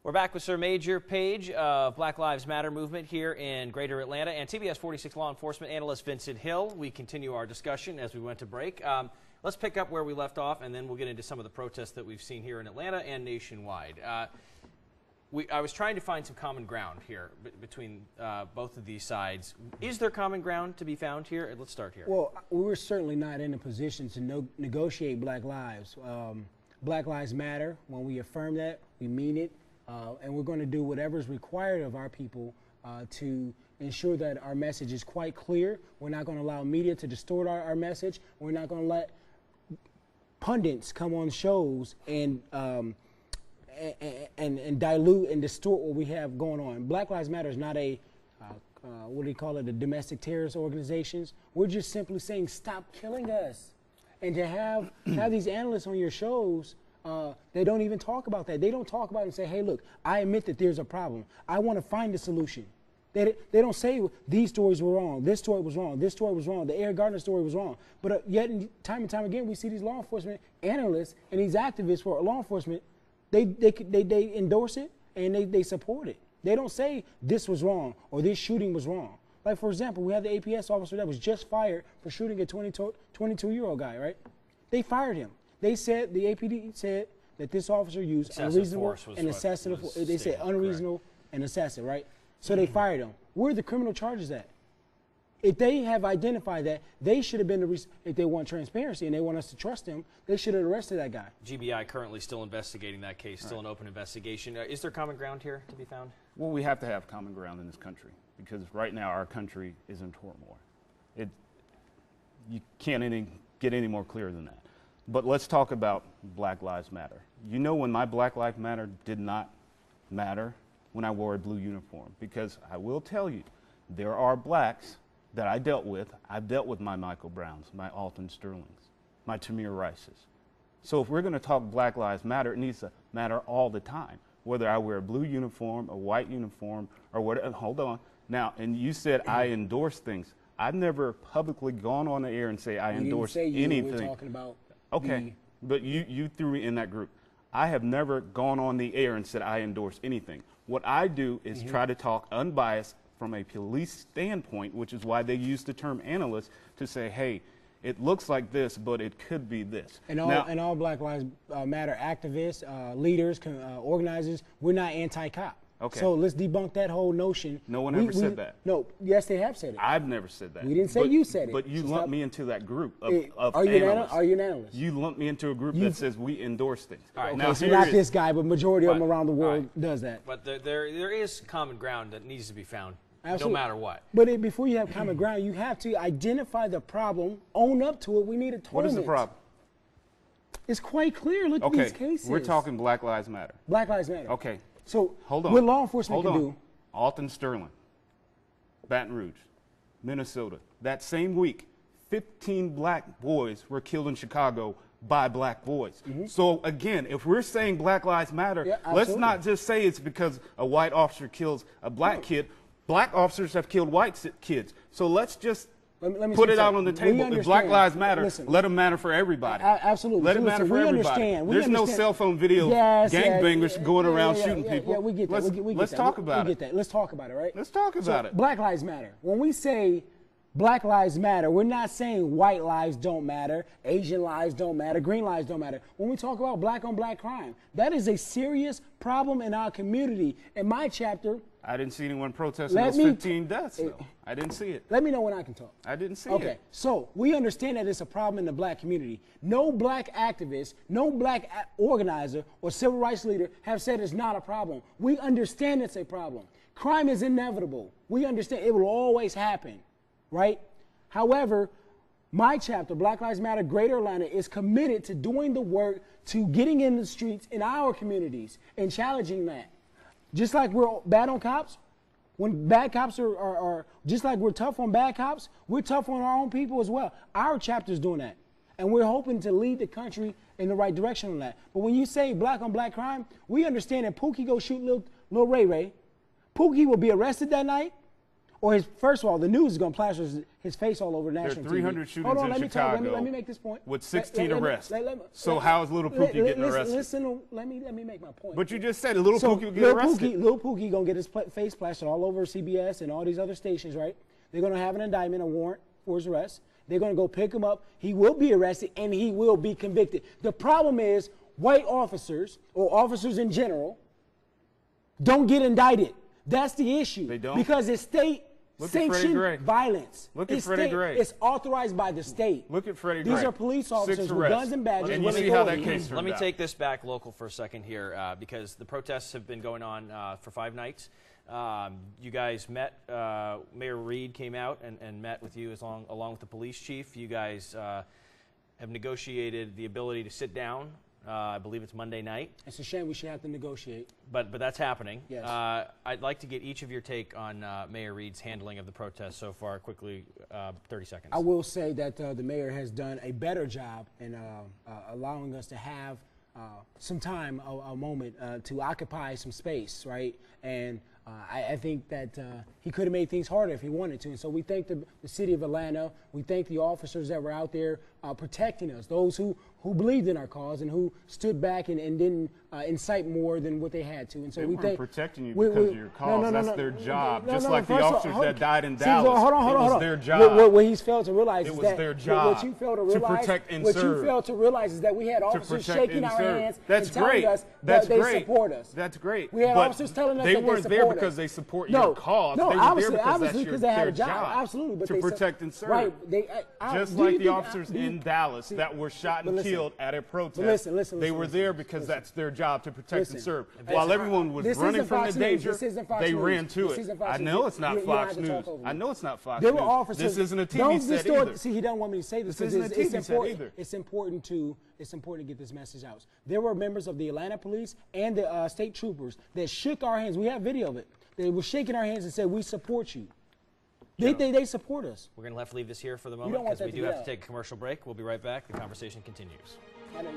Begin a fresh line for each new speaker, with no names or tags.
We're back with Sir Maejor Page of Black Lives Matter movement here in Greater Atlanta and TBS 46 law enforcement analyst Vincent Hill. We continue our discussion as we went to break. Let's pick up where we left off, and then we'll get into some of the protests that we've seen here in Atlanta and nationwide. I was trying to find some common ground here between both of these sides. Is there common ground to be found here? Let's start here.
Well, we're certainly not in a position to negotiate Black Lives. Black Lives Matter. When we affirm that, we mean it. And we're going to do whatever is required of our people to ensure that our message is quite clear. We're not going to allow media to distort our message. We're not going to let pundits come on shows and dilute and distort what we have going on. Black Lives Matter is not a, what do you call it, a domestic terrorist organizations. We're just simply saying, stop killing us. And to have these analysts on your shows, they don't even talk about that. They don't talk about it and say, hey, look, I admit that there's a problem. I want to find a solution. They don't say these stories were wrong, this story was wrong, this story was wrong, the Eric Gardner story was wrong. But yet, time and time again, we see these law enforcement analysts and these activists for law enforcement, they endorse it and they support it. They don't say this was wrong or this shooting was wrong. Like, for example, we have the APS officer that was just fired for shooting a 22-year-old guy, right? They fired him. They said, the APD said that this officer used unreasonable and excessive, they said unreasonable and excessive, right? So they fired him. Where are the criminal charges at? If they have identified that, they should have been, if they want transparency and they want us to trust them, they should have arrested that guy.
GBI currently still investigating that case, still an open investigation. Is there common ground here to be found?
Well, we have to have common ground in this country because right now our country is in turmoil. You can't get any more clear than that. But let's talk about Black Lives Matter. You know when my Black Lives Matter did not matter? When I wore a blue uniform. Because I will tell you, there are blacks that I dealt with. I've dealt with my Michael Browns, my Alton Sterlings, my Tamir Rices. So if we're going to talk Black Lives Matter, it needs to matter all the time. Whether I wear a blue uniform, a white uniform, or whatever. Hold on. Now, and you said I endorse things. I've never publicly gone on the air and say I endorse anything.
We're talking about
okay, but you threw me in that group. I have never gone on the air and said I endorse anything. What I do is try to talk unbiased from a police standpoint, which is why they use the term analyst to say, hey, it looks like this, but it could be this.
And all Black Lives Matter activists, leaders, organizers, we're not anti-cop.
Okay.
So let's debunk that whole notion.
No one ever said that.
No, yes, they have said it.
I've never said that.
We didn't say you said it.
But you lumped me into that group of
are you
analysts.
Are you an analyst?
You lumped me into a group that says we endorse things.
All right,
okay,
now
so not this guy, but majority of them around the world does that.
But there is common ground that needs to be found,
Absolutely.
no matter what.
But before you have common ground, you have to identify the problem, own up to it. We need a tournament.
What is the problem?
It's quite clear. Look at these cases.
We're talking Black Lives Matter.
Black Lives Matter.
Okay.
So
hold on.
What law enforcement can do.
Alton Sterling, Baton Rouge, Minnesota. That same week, 15 black boys were killed in Chicago by black boys. So again, if we're saying Black Lives Matter, let's not just say it's because a white officer kills a black kid. Black officers have killed white kids. So let's just put it out on the table. If Black Lives Matter, let them matter for everybody.
Absolutely.
Let it matter for everybody. There's no cell phone video gangbangers going around shooting people.
Yeah, we get that.
Let's talk about it.
Let's talk about it, right?
Let's talk about it.
Black Lives Matter. When we say Black Lives Matter, we're not saying white lives don't matter, Asian lives don't matter, green lives don't matter. When we talk about black on black crime, that is a serious problem in our community. In my chapter,
I didn't see anyone protesting those 15 deaths, though. I didn't see it.
Let me know when I can talk.
I didn't see it.
Okay, so we understand that it's a problem in the black community. No black activist, no black organizer or civil rights leader have said it's not a problem. We understand it's a problem. Crime is inevitable. We understand it will always happen, right? However, my chapter, Black Lives Matter Greater Atlanta, is committed to doing the work, to getting in the streets in our communities and challenging that. Just like we're bad on cops, when bad cops are just like we're tough on bad cops, we're tough on our own people as well. Our chapter's doing that. And we're hoping to lead the country in the right direction on that. But when you say black on black crime, we understand that Pookie go shoot Lil Ray Ray. Pookie will be arrested that night. or first of all, the news is going to plaster his face all over national
There are 300
TV.
shootings
Hold on,
in
let me
Chicago
let me make this point.
with 16 arrests. So
let-
how is Little Pookie getting arrested?
Listen, let me make my point.
But you just said Little Pookie would get arrested.
Little Pookie gonna get his face plastered all over CBS and all these other stations, right? They're gonna have an indictment, a warrant for his arrest. They're gonna go pick him up. He will be arrested and he will be convicted. The problem is white officers or officers in general don't get indicted. That's the issue.
They don't?
Because it's state
Look at Freddie Gray.
sanctioned violence.
Look at
It's
Freddie
state-
Gray.
It's authorized by the state.
Look at Freddie Gray.
These are police officers
6
with
arrests.
guns and badges.
And you
with
see how that
authority.
case turned
Let me
out.
take this back local for a second here because the protests have been going on for 5 nights. You guys met, Mayor Reed came out and met with you along with the police chief. You guys have negotiated the ability to sit down. I believe it's Monday night.
It's a shame we should have to negotiate.
But that's happening.
Yes.
I'd like to get each of your take on Mayor Reed's handling of the protests so far. Quickly, 30 seconds.
I will say that the mayor has done a better job in allowing us to have some time, a moment to occupy some space, right? And I think that he could have made things harder if he wanted to. And so we thank the city of Atlanta. We thank the officers that were out there protecting us, those who believed in our cause and who stood back and didn't incite more than what they had to. And so
They
we
weren't
thank
protecting you because of your cause. That's their job. Just like the officers that died in Dallas.
Hold on.
It was their job.
What he's failed to realize
It
is
was
that
their job
what you failed to
to
realize,
protect and
what
serve.
you failed to realize is that we had officers
protect
shaking
and
our
serve.
hands
That's
and telling
great.
us
That's
that
great.
they support us.
That's great.
We had
But
officers telling us
they
that they
weren't there
support
because
us.
they support
No,
your cause.
no,
They were
obviously,
there because
obviously,
that's
they had
their
a job. Absolutely, but
to
they
protect and serve.
Right.
Just
do you
like the
think-
officers
do you-
in Dallas
see,
that were shot
but
and
listen,
killed at a protest.
listen,
they were
listen,
there because that's their job to protect
Listen.
and serve.
This-
While everyone was
this
running
isn't
from the
Fox News.
danger,
This isn't Fox
they
News.
ran to
This
it.
isn't Fox
I
News.
know it's not
You don't have
Fox
to
News.
talk over me.
I know it's not Fox
There
News.
were officers.
This isn't a TV
Don't
set
distort.
either.
See, he doesn't want me to say this.
This
because
isn't a TV
it's
set
important.
either.
It's important to get this message out. There were members of the Atlanta police and the state troopers that shook our hands. We have video of it. They were shaking our hands and said, "We support you." They support us.
We're going to have to leave this here for the
don't
moment
want
because we
that
do
to
have
be
to
out.
take a commercial break. We'll be right back. The conversation continues.
I know.